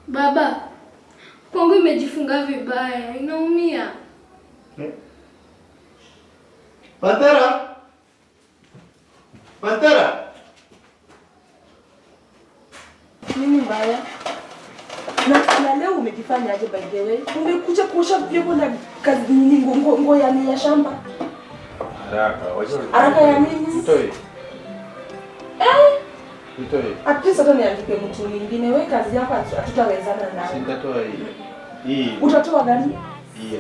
Baba, kwangu imejifunga vibaya, inaumia. Pantera! Pantera! Nini mbaya? Na leo umejifanya aje by the way? Umekuja kuosha vyombo na kazi nini ngo ya shamba? Haraka ya nini? Mtoe. Mtoe. At least hata niandike mtu mwingine. Wewe kazi yako hatutawezana nayo. Sitatoa hii. Utatoa gani? Hii.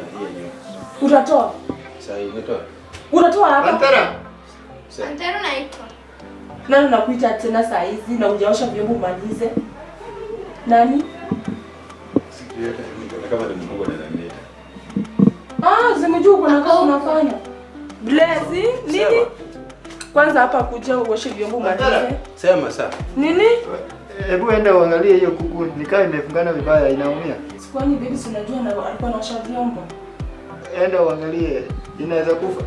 Utatoa? Sasa nitoa. Utatoa hapa? Pantera. Pantera naitwa. Nani nakuita tena saa hizi na hujaosha vyombo umalize? Nani? Sikiweka kama ni mkubwa na nani. Zimejua kuna kazi unafanya. Blessing, nini? Kwanza hapa kuja uoshe vyombo umalize. Sema sasa. Nini? Hebu enda uangalie hiyo kuku, nikaa imefungana vibaya, inaumia. Kwani baby si unajua na alikuwa anaosha vyombo? Enda uangalie, inaweza kufa.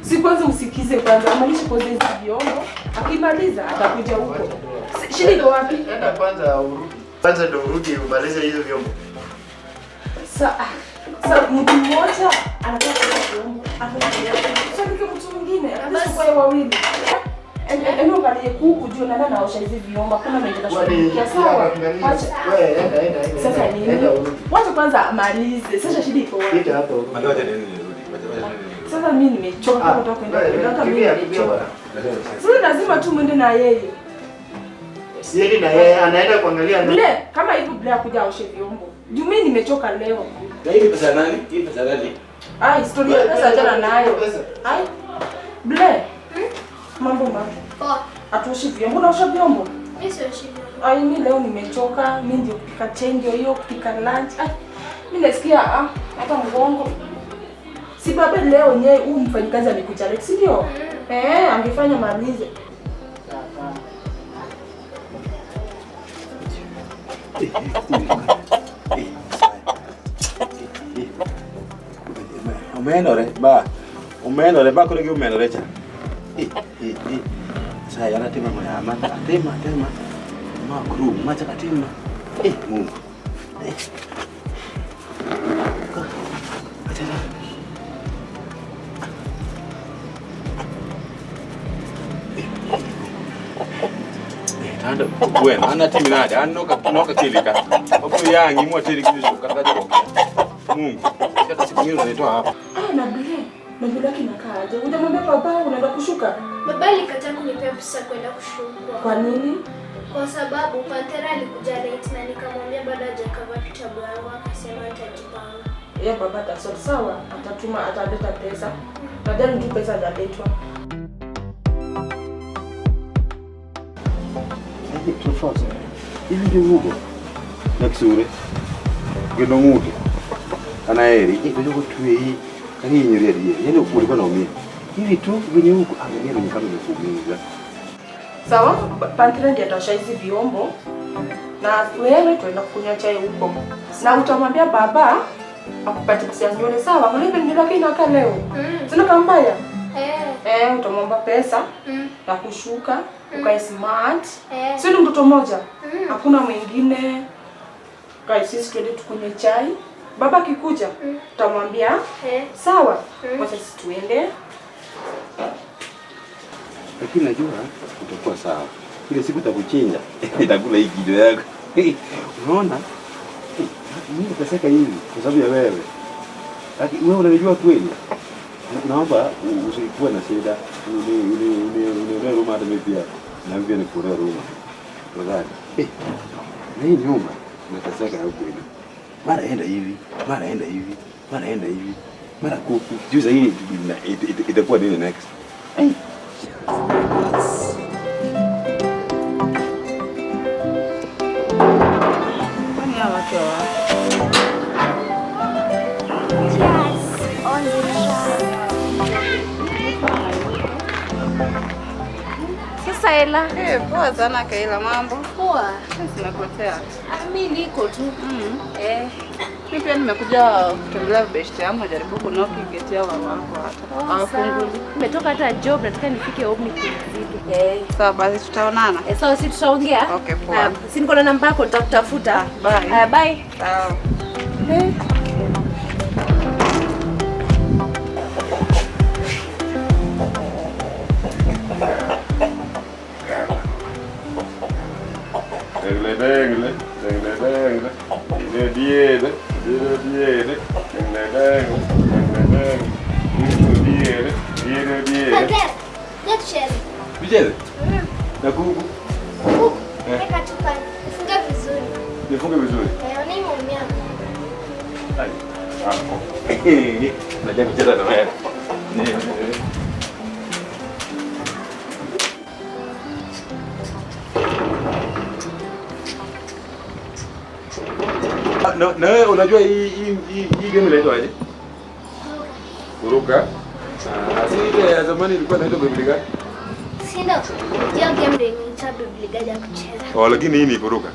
Si kwanza usikize kwanza, amalishe kwanza hizo vyombo. Akimaliza atakuja huko. Shida iko wapi? Enda kwanza urudi. Kwanza ndio urudi umalize hizo vyombo. Sasa mtu mmoja anataka kuosha vyombo. Sasa ni mtu mwingine, basi kwa wawili. Eno angalie kuku juu na anaosha hizo vyombo. Kuna mwenye anashughulikia sawa. Wewe enda. Sasa nini? Wacha kwanza amalize. Sasa shida iko wapi? Pita hapo. Ngoja nirudi. Sasa mimi nimechoka kutoka kwenda mimi nimechoka. Sasa lazima tu mwende na yeye. Sieni na yeye anaenda kuangalia nini? Bile kama hivyo bila kuja aoshe vyombo. Juu mimi nimechoka leo. Na hii pesa nani? Hii pesa nani? Historia ya pesa jana nayo. Bile. Mambo mambo. Poa. Atuoshi vyombo, unaosha vyombo? Mimi sioshi vyombo. Mimi leo nimechoka, mimi ndio kupika change hiyo, kupika lunch. Mimi nasikia hata mgongo. Si baba leo nyewe huyu mfanyikazi amekuja leo, si ndio? Angefanya malize. Umeenda ba kule umeenda lecha. Sasa yana tema mama, tema. Makru, macha katima. Mungu. Tanda bueno, ana timinade, anoka tilika. Hapo yangi mwa tilika hizo kakaje kwa. Mungu. Hata siku nyingine unatoa hapa. Na bila kinakaa aje? Unamwambia baba unaenda kushuka? Baba alikataa kunipea pesa kwenda kushuka. Kwa nini? Kwa sababu Pantera alikuja late na nikamwambia bado hajakava kitabu yangu, akasema atajipanga. Baba atasort sawa, ataleta pesa. Nadhani ndio pesa zaletwa. Tofauti. Hivi ndio huko. Nakisure. Gendo mudu. Anaeri, ndio kutuwe hii. Kani nyeri yeye. Yaani ulikuwa unaumia. Hivi tu venye huko angalia ni kama nimekuumiza. Sawa, Pantera ndiye ataosha hizi vyombo. Na wewe tuenda kunywa chai huko. Na utamwambia baba akupatie pesa ya nywele sawa? Mlipe nywele yake inakaa leo. Sina kambaya. Utamwomba pesa ya kushuka, ukae smart. Sio mtoto mmoja. Hakuna mwingine. Kai sisi twende tukunywe chai. Baba akikuja, utamwambia sawa? Wacha sisi tuende. Lakini najua utakuwa sawa. Ile siku utakuchinja, itakula hii kido yako. Unaona? Mimi naseka hivi kwa sababu ya wewe. Lakini wewe unajua kweli. Naomba usikuwe na shida. Ule Roma hata mimi pia. Na mimi ni kura Roma. Tafadhali. Na hii nyumba nateseka huko hivi. Mara enda hivi, mara kuku. Juzi hii itakuwa nini next? Sasa Ela. Poa sana Kaila, mambo. poa. Simepotea. Mimi niko tu. Mimi pia nimekuja kutembelea beshte yangu, jaribu kunoki geti yao wako hata. Hawafunguli. Nimetoka hata job, nataka nifike home nipumzike. Sawa basi tutaonana. Sawa, si tutaongea? Okay, poa. Si niko na namba yako, nitakutafuta. Bye. Bye. Sawa. Michele? Na kuku? Kuku? Weka chupa. Nifunge vizuri. Nifunge vizuri? Nimeumia. Najua kucheza na wewe. Na wewe unajua hii game inaitwa aje? Kuruka. Si ile ya zamani ilikuwa inaitwa Biblia. Si ndio? Hiyo game ndio inaitwa Biblia ya kucheza. Lakini hii ni kuruka.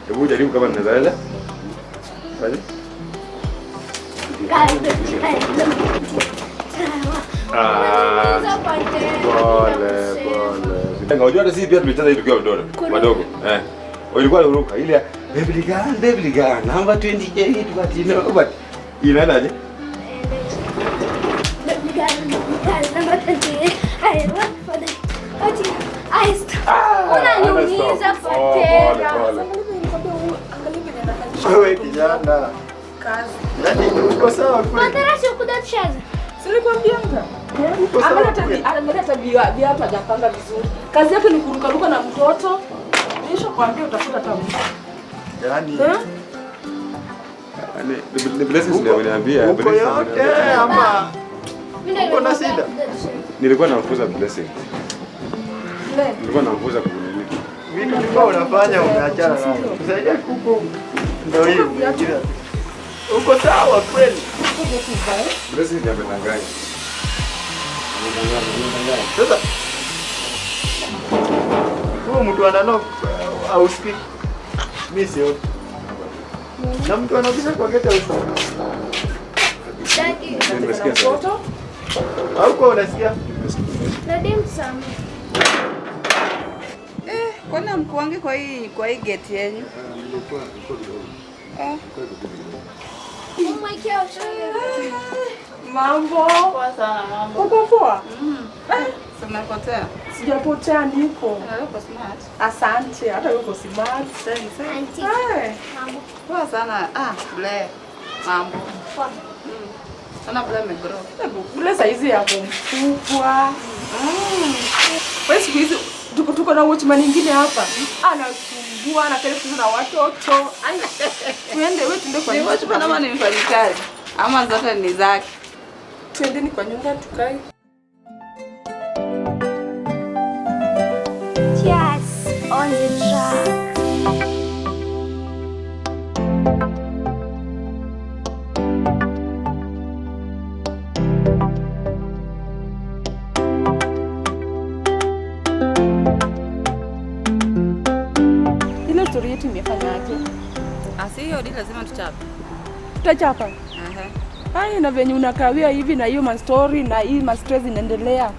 Hebu jaribu kama ninaweza. Fanya. Pole. Unajua hata sisi pia tulicheza hii tukiwa wadogo. Ilikuwa kuruka ile Biblia number 28 but you know but inaendaje? Unaniuliza Fatera. Wewe kijana. Kazi. Yaani uko sawa kweli? Fatera sio kudatishaza. Silikwambianga. Angalia tabia viatu hajapanga vizuri. Kazi yake ni kurukaruka na mtoto. Nishakwambia utafuta tabu. Yaani ni blessings ndio ameniambia. uko yote ama uko na shida? Nilikuwa namfuza blessing. Nilikuwa namfuza kunini. Vitu ulikuwa unafanya umeachana nayo. Kusaidia kuku ndio hiyo. Uko sawa kweli? Blessing ndio amenanganya. Sasa huyo mtu anano au speak. Mimi sio. Na mtu anabisha kwa geti au speak. Nimesikia sasa. Au kwa unasikia? Nadim Sam. Kwani mkuangi kwa hii geti yenu? Mambo. Poa sana mambo. Uko poa? Simepotea. Sijapotea niko. Uko smart. Asante, hata uko smart. Auntie. Mambo. Poa sana. Ble. Mambo. Poa. Sana ble megrow. Ule saizi yako mkubwa. Wewe siku hizi tuko na watchman nyingine hapa. Anasumbua na kile na watoto. Tuende kwa Ni watchman ama ni mfanyikazi? Ama zote ni zake. Twendeni kwa nyumba tukae. Yes, on the track. Ile story yetu imefanya aje? Asi hiyo ndio lazima tuchape. Tutachapa. Hai na venye unakawia hivi na hiyo ma story na hii ma stress inaendelea.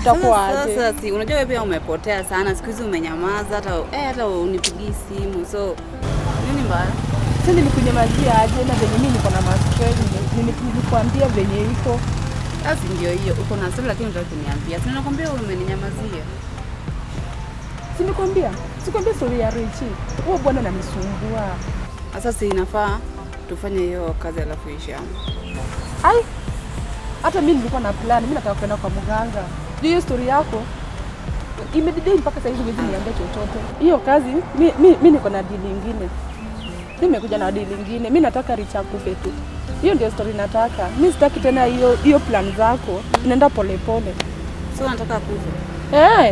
Itakuwa aje? Sasa si unajua wewe pia umepotea sana. Siku hizi umenyamaza hata unipigii simu. So nini mbaya? Sasa nilikunyamazia aje na venye mimi niko na ma stress nilikwambia venye iko. Basi ndio hiyo. Uko na story lakini unataka kuniambia. Si nakwambia wewe umeninyamazia. Si nikwambia? Sikwambia story ya Richi. Huo bwana ananisumbua. Sasa si inafaa tufanye hiyo kazi alafu ishi hapo. Ai. Hata mimi nilikuwa na plan, mimi nataka kwenda kwa mganga. Hiyo story yako imedidai mpaka sasa hivi hivi niambia chochote. Hiyo kazi mimi niko na deal nyingine. Nimekuja na deal nyingine. Mimi nataka Richa kufe tu. Hiyo ndio story nataka. Mimi sitaki tena hiyo plan zako. Inaenda pole pole. So unataka akufe?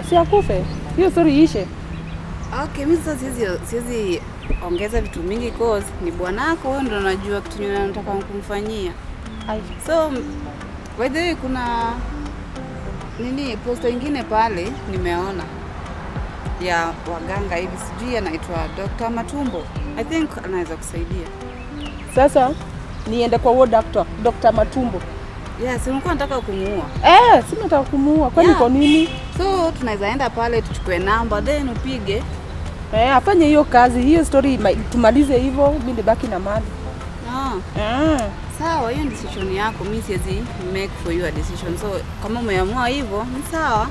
Si akufe. Hiyo story ishe. Okay, mimi sasa siwezi ongeza vitu mingi cause ni bwanako, wewe ndio unajua kitu ninataka kumfanyia. So by the way kuna poster nyingine pale nimeona. ya waganga hivi, sijui anaitwa Dr. Matumbo. I think anaweza kusaidia. Sasa niende kwa huo Dr. Matumbo. Yes, nilikuwa nataka kumuua. Si nataka kumuua. Kwani kwa nini? So tunaweza enda pale tuchukue namba then upige. Afanye hiyo kazi, hiyo story tumalize hivyo, mimi nibaki na mali. Sawa, hiyo decision yako. Mimi siwezi make for you a decision. So kama umeamua hivyo, ni sawa.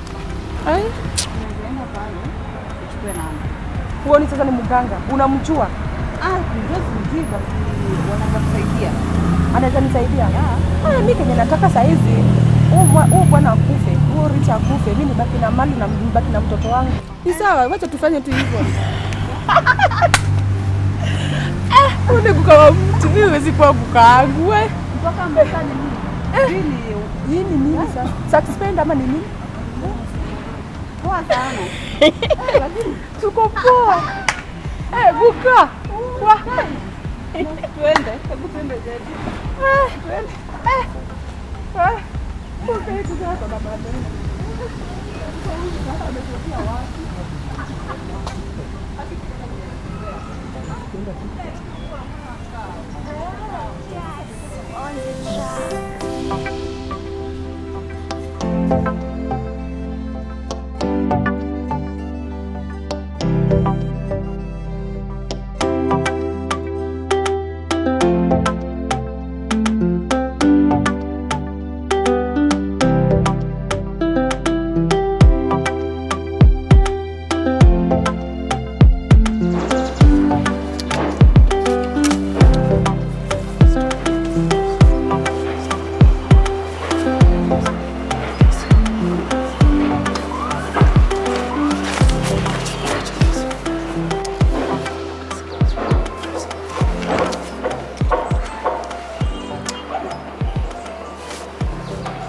Tunaenda pale tuchukue namba. Huo ni sasa ni mganga. Unamjua? Ndio simjua, wanaweza kusaidia. Anaweza nisaidia? Mimi kwenye nataka saa hizi huo bwana akufe, huo Richa akufe, mimi nibaki na mali na nibaki na mtoto wangu. Ni sawa, wacha tufanye tu hivyo. Unekuka mtu, mimi huwezi kuwa kukaangu wewe. Mpaka mbeka nini? Nini sasa? Suspend ama nini? Poa sana. Tuko poa. Buka. Twende, hebu twende zaidi. Okay, tutatoka na baadaye.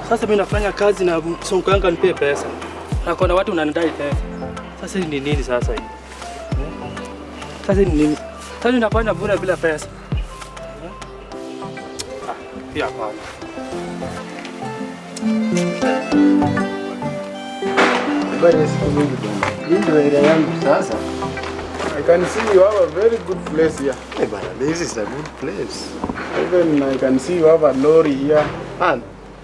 Sasa mimi nafanya kazi na sonko yangu nipe pesa. Na kuna watu wananidai pesa. Sasa ni nini sasa hii? Sasa ni nini? Sasa ninafanya bure bila pesa. Pia hapana. Bwana siku mingi bwana. Hii ndio area yangu sasa. I can see you have a very good place here. Bwana, this is a good place. Even I can see you have a lorry here.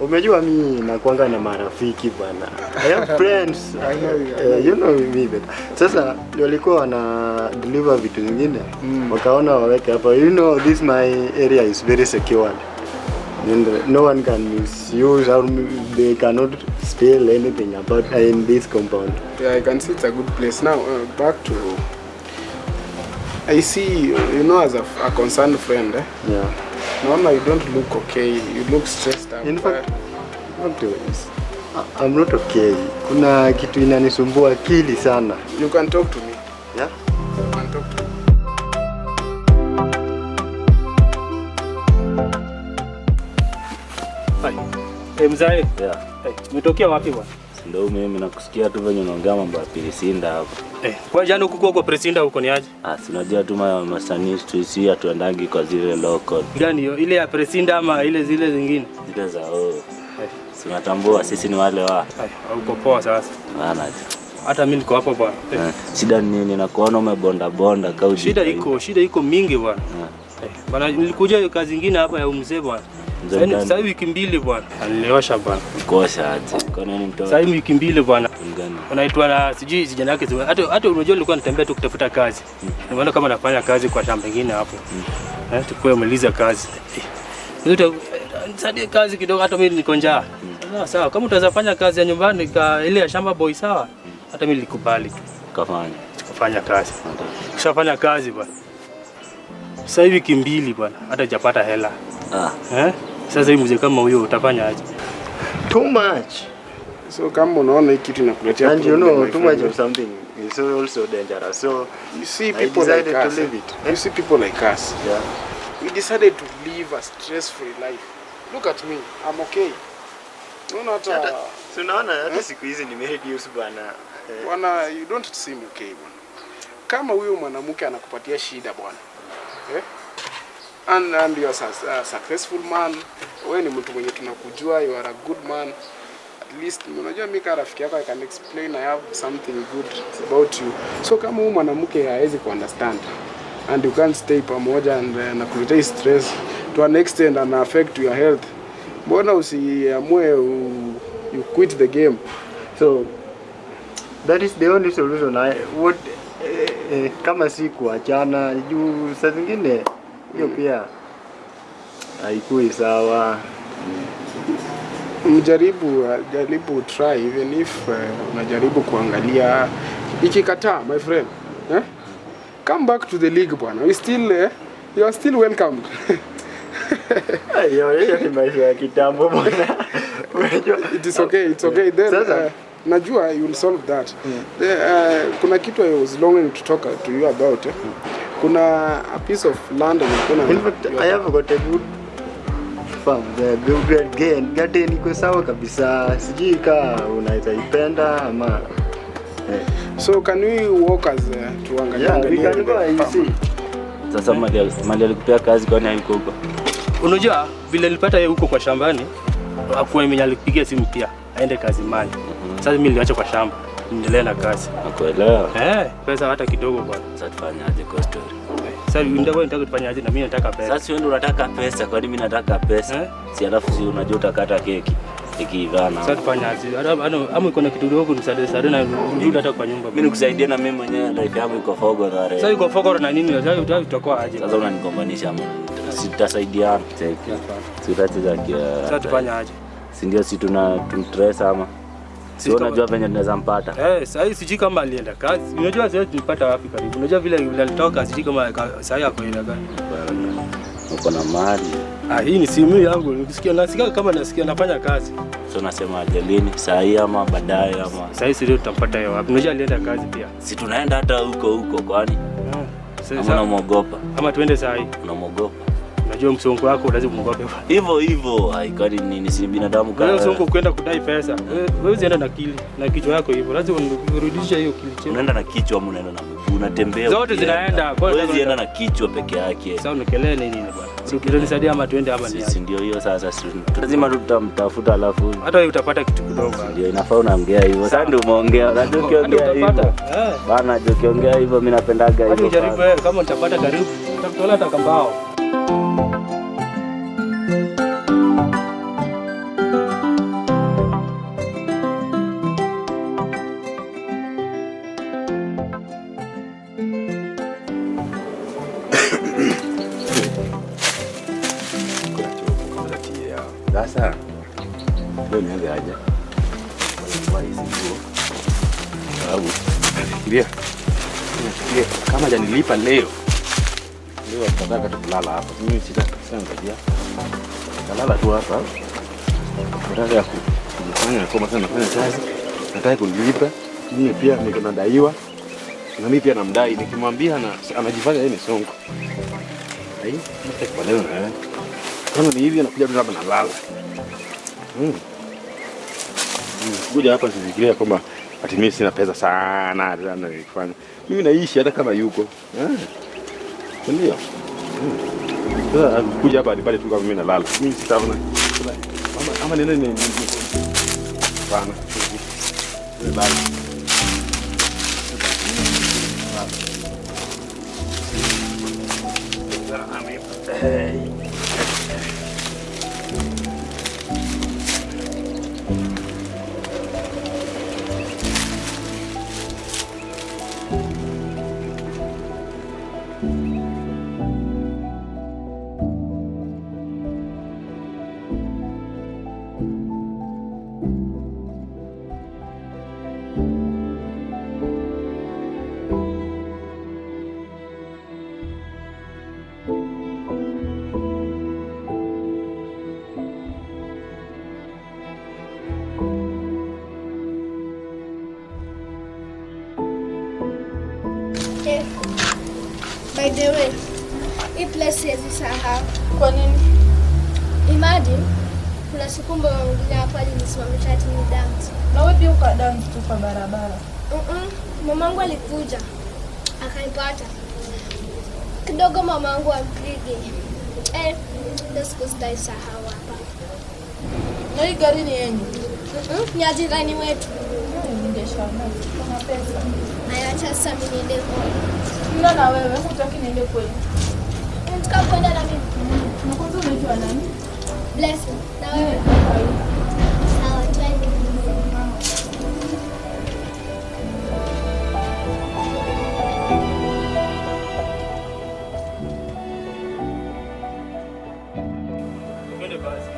Umejua mimi nakuanga na marafiki bwana. I have friends. I know you. You know me better. Sasa walikuwa wana deliver vitu vingine. Wakaona waweke hapa. You know this my area is very secured. And no one can misuse or they cannot steal anything about in this compound. Yeah, I can see it's a good place. Now, back to... I see you know as a concerned friend. Yeah. No, you don't look okay. You look stressed out. In fact, I'm not okay. Kuna kitu inanisumbua akili sana. You can talk to me. Yeah? You can talk to me. Mzee. Yeah. Umetokea wapi bwana? Ndio mimi nakusikia tu venye unaongea mambo ya Pilisinda hapo. Kwa jana huko Presinda huko ni aje? Si unajua tu masanii sisi hatuendangi kwa zile local. Gani hiyo? Ile ya Presinda ama ile zile zingine? Zile za si unatambua sisi ni wale wa. Uko poa sasa. Maana hata mimi niko hapo bwana. Shida ni nini? Nakuona umebonda kaudi. Shida iko mingi bwana. Bwana nilikuja hiyo kazi nyingine hapa ya mzee bwana. Sasa wiki mbili bwana. Aliosha bwana. Kosha aje. Kwa nini mtoto? Sasa wiki mbili bwana. Ngani? Unaitwa na sijui sijana yake. Hata unajua nilikuwa natembea tu kutafuta kazi. Nimeona kama nafanya kazi kwa shamba lingine hapo. Tukue umaliza kazi. Nisaidie kazi kidogo hata mimi niko njaa. Sawa, kama utaweza fanya kazi ya nyumbani ile ya shamba boy sawa. Hata mimi nilikubali tu. Kafanya kazi. Kishafanya kazi bwana. Sasa hivi wiki mbili bwana, hata hujapata hela. Sasa hivi mzee kama huyo utafanya aje? Too much. So kama unaona hii kitu inakuletea problem. And you know too much of something is also dangerous. So you see people like us. You see people like us. Yeah. We decided to live a stress-free life. Look at me. I'm okay. Unaona hata siku hizi nimereduce bwana. Bwana, you don't seem okay bwana. Kama huyo mwanamke anakupatia shida bwana. And you are a successful man. Wewe ni mtu mwenye tunakujua, you are a good man. at least unajua mimi kama rafiki yako I can explain, I have something good about you. So kama huyu mwanamke hawezi kuunderstand and you can't stay pamoja and na kuleta stress to an extent and affect your health, mbona usiamue you quit the game? So that is the only solution. Kama si kuachana juu saa zingine hiyo pia haikui sawa. Jaribu try even if unajaribu kuangalia ikikataa, my friend, come back to the league bwana. You are still welcome. Hiyo ni maisha ya kitambo bwana. It's okay then. Najua you will solve that. Kuna kitu I was longing to talk to you about. Kuna a piece of land in fact I have got a good farm. The good garden iko sawa kabisa. Sijui kama unaweza ipenda ama so can we walk as tuangalia sasa mali alikupea kazi kwani hayuko huko? Unajua vile nilipata yeye huko kwa shambani, hakuwa mimi alipigia simu pia aende kazi mali. Sasa mimi niliacha kwa shamba, niendelee na kazi. Nakuelewa. Pesa hata kidogo bwana. Sasa tufanyaje kwa story? Sasa ndio nataka tufanyaje na mimi nataka pesa. Sasa wewe unataka pesa, kwani mimi nataka pesa? Si alafu si unajua utakata keki. Ikivana. Sasa tufanyaje? Ama iko na kitu kidogo nisaidie na nirudi hata kwa nyumba. Mimi nikusaidia na mimi mwenyewe life yangu iko fogo na rare. Sasa iko fogo na nini? Sasa utakuwa aje? Sasa unanigombanisha ama sitasaidiana. Sitacheza kia. Sasa tufanyaje? Si ndio si tunamstress ama? Sio unajua venye tunaweza mpata. Sasa sijui kama alienda kazi. Unajua sasa tulipata wapi karibu. Unajua vile alitoka sijui kama sasa yako ile gani. Uko na mali. Hii ni simu yangu. Nasikia kama nafanya kazi. So nasema lini? Saa hii ama baadaye ama? Sasa hii ndio tutampata yeye wapi? Unajua alienda kazi pia. Si tunaenda hata huko kwani? Sasa unamuogopa. Ama tuende saa hii. Unamuogopa. Unajua msongo wako lazima muogope. Hivyo haikani nini, si binadamu kama. Wewe msongo kwenda kudai pesa. Wewe usienda na akili na kichwa yako hivyo. Lazima urudishe hiyo akili. Unaenda na kichwa ama unaenda na miguu? Unatembea. Zote zinaenda. Wewe unaenda na kichwa peke yake. Sasa unakelele nini bwana? Sio nisaidia ama tuende ama nini? Si ndio hiyo sasa lazima tutamtafuta alafu. Hata wewe utapata kitu kidogo. Ndio inafaa unaongea hivyo. Sasa ndio umeongea. Unajua ukiongea hivyo. Bana ukiongea hivyo mimi napendaga hivyo. Hadi jaribu kama utapata karibu. Utakutola hata kambao. Sasa leo nianze aje? Kwa hizi nguo. Au fikiria. Kama janilipa leo. Leo nataka tulala hapa. Mimi sitangojea. Talala tu hapa. Nataka ya kufanya kama sana nafanya kazi. Nataka kunilipa. Mimi pia niko nadaiwa. Na mimi pia namdai, nikimwambia anajifanya yeye ni songo. Hai, mtakubaliana na wewe. Kama ni hivi anakuja tu hapa nalala. Kuja hapa sifikiria kwamba ati mimi sina pesa sana ndio nikifanya. Mimi naishi hata kama yuko. Ndio. Sasa kuja hapa nipate tu kama mimi nalala. Mimi sitaona. Ama nini bana. Bye. By the way, hii place siwezi sahau. Kwa nini? Imagine kuna siku mbona hapo alinisimamisha ati ni dance. Na wewe pia ukadance tu kwa barabara. Mamangu alikuja akaipata kidogo, mamangu ampige. Ndio siku sitaisahau hapa. Na hii gari ni yenyu? Ni ajirani wetu. Ningeshaona kuna pesa. Haya sasa mimi niende kwa. Mna na wewe hutaki niende kweli? Nataka kwenda na mimi. Na kwanza unaitwa nani? Blessing. Na wewe? Sawa, twende. Twende basi.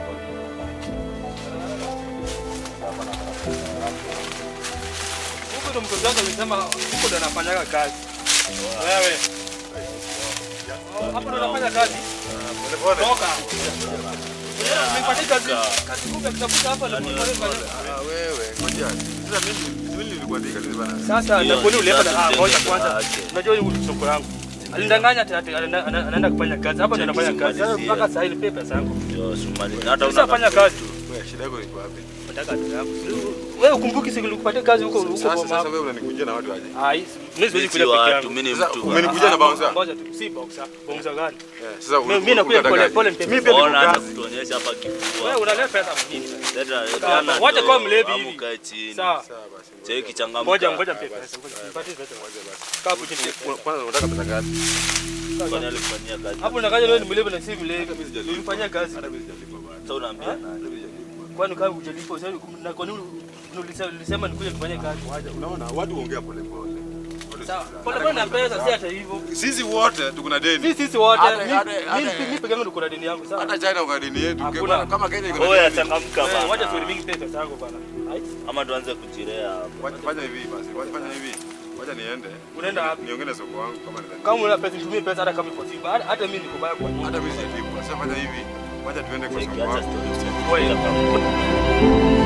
Huko ndo mtoto wangu alisema huko ndo anafanyaga kazi. Wewe. Hapo ndo anafanya kazi. Toka. Nimepatia kazi. Kazi kubwa kitafuta hapa na Wewe, ngoja. Sasa mimi nilikuandika nini bana? sasa na kwani ulipa ngoja kwanza. Unajua ni soko yangu. Alindanganya ati anaenda kufanya kazi. Hapa ndo anafanya kazi. Sasa mpaka saa ile pesa yangu. Hata unafanya kazi. Wewe shida yako iko wapi? Nataka tu yangu. Wewe ukumbuki siku nilikupatia kazi huko Sasa wewe unanikujia na watu aje? Mimi siwezi kuja peke yangu. Mimi ni mtu. Umenikujia na bouncer? Ngoja tu, si bouncer. Bouncer gani? Sasa Mimi nakuja pole pole mimi pia niko kazi. Tuonyesha hapa kifua. Wewe unaleta pesa mjini. Leta. Wacha kwa mlevi hivi. Ukae chini. Sawa. basi. Cheki changamka. Ngoja mpe pesa. Nipatie pesa basi. Kaa hapo chini. Kwanza unataka pesa ngapi? Kwani alifanyia kazi? Hapo unakaja wewe ni mlevi na si mlevi. Ulifanyia kazi. Hata mimi sijalipa bana. Sasa unaambia nani? Kwani kama hujalipo sasa na kwa nini ulisema nikuje nifanye kazi? Unaona watu huongea pole pole. Sawa. Pole pole na pesa si hata hivyo. Sisi wote tuko na deni. Sisi wote. Mimi peke yangu niko na deni yangu sawa. Hata China uko na deni yetu. Kama Kenya iko na Oya deni. changamka bana. Wacha tuwe mingi pesa yangu bana. Ama tuanze kujirea hapa. Fanya hivi basi. Fanya hivi. Wacha niende. Unaenda wapi? Niongee na soko wangu kama ndio. Kama una pesa nitumie pesa hata kama iko simba. Hata mimi niko baya kwa nini? Hata mimi sijalipa. Sasa fanya hivi. Wacha tuende kwa Cheki soko acha wangu. story.